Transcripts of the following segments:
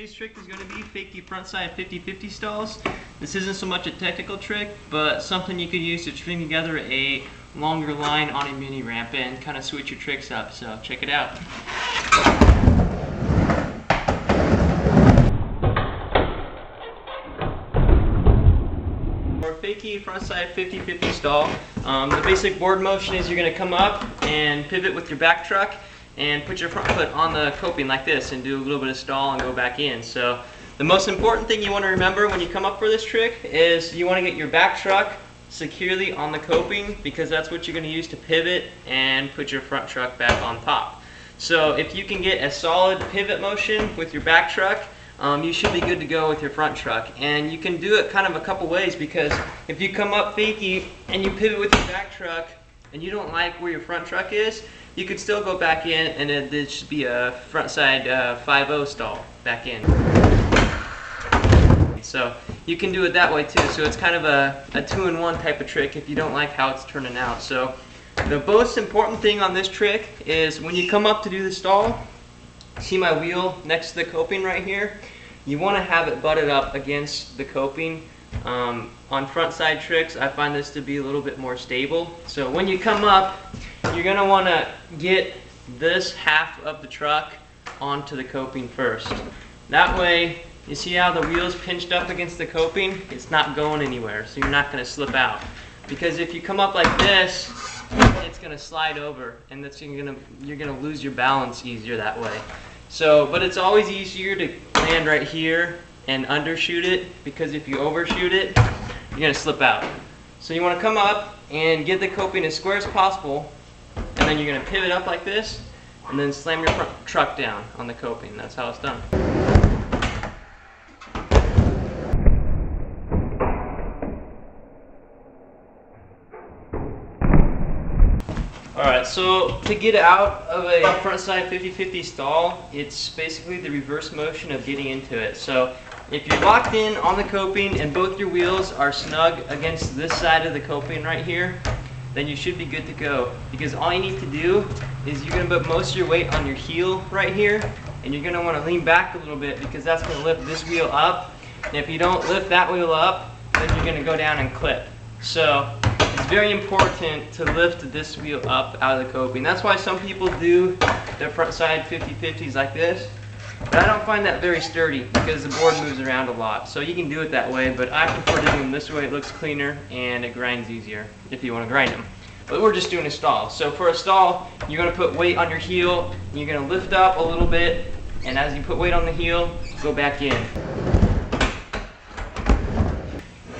Today's trick is going to be Fakie Frontside 50-50 stalls. This isn't so much a technical trick, but something you could use to string together a longer line on a mini ramp and kind of switch your tricks up. So check it out. For Fakie Frontside 50-50 stall, the basic board motion is you're going to come up and pivot with your back truck and put your front foot on the coping like this and do a little bit of stall and go back in. So the most important thing you want to remember when you come up for this trick is you want to get your back truck securely on the coping, because that's what you're going to use to pivot and put your front truck back on top. So if you can get a solid pivot motion with your back truck, you should be good to go with your front truck. And you can do it kind of a couple ways, because if you come up fakie and you pivot with your back truck and you don't like where your front truck is, you could still go back in and it should be a frontside 5-0 stall back in. So you can do it that way too. So it's kind of a 2-in-1 type of trick if you don't like how it's turning out. So the most important thing on this trick is when you come up to do the stall, see my wheel next to the coping right here? You want to have it butted up against the coping. On front side tricks, I find this to be a little bit more stable. So when you come up, you're going to want to get this half of the truck onto the coping first. That way, you see how the wheel's pinched up against the coping? It's not going anywhere, so you're not going to slip out. Because if you come up like this, it's going to slide over, and you're going to lose your balance easier that way. So, but it's always easier to land right here and undershoot it, because if you overshoot it, you're going to slip out. So you want to come up and get the coping as square as possible, and then you're going to pivot up like this, and then slam your front truck down on the coping. That's how it's done. Alright, so to get out of a frontside 50-50 stall, it's basically the reverse motion of getting into it. So if you're locked in on the coping and both your wheels are snug against this side of the coping right here, then you should be good to go. Because all you need to do is you're going to put most of your weight on your heel right here, and you're going to want to lean back a little bit, because that's going to lift this wheel up. And if you don't lift that wheel up, then you're going to go down and clip. So it's very important to lift this wheel up out of the coping. That's why some people do their frontside 50-50s like this. But I don't find that very sturdy, because the board moves around a lot. So you can do it that way, but I prefer to do them this way. It looks cleaner and it grinds easier if you want to grind them. But we're just doing a stall. So for a stall, you're going to put weight on your heel, you're going to lift up a little bit, and as you put weight on the heel, go back in.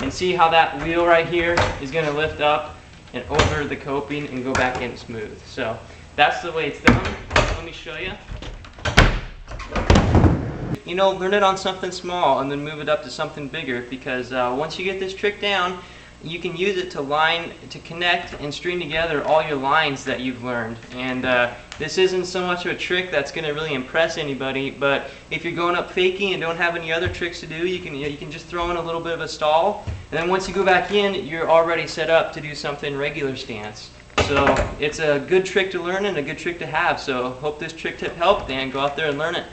And see how that wheel right here is going to lift up and over the coping and go back in smooth. So that's the way it's done. Let me show you. You know, learn it on something small and then move it up to something bigger, because once you get this trick down, you can use it to connect and string together all your lines that you've learned. And this isn't so much of a trick that's going to really impress anybody, but if you're going up fakie and don't have any other tricks to do, you can just throw in a little bit of a stall, and then once you go back in, you're already set up to do something regular stance. So it's a good trick to learn and a good trick to have. So hope this trick tip helped, and go out there and learn it.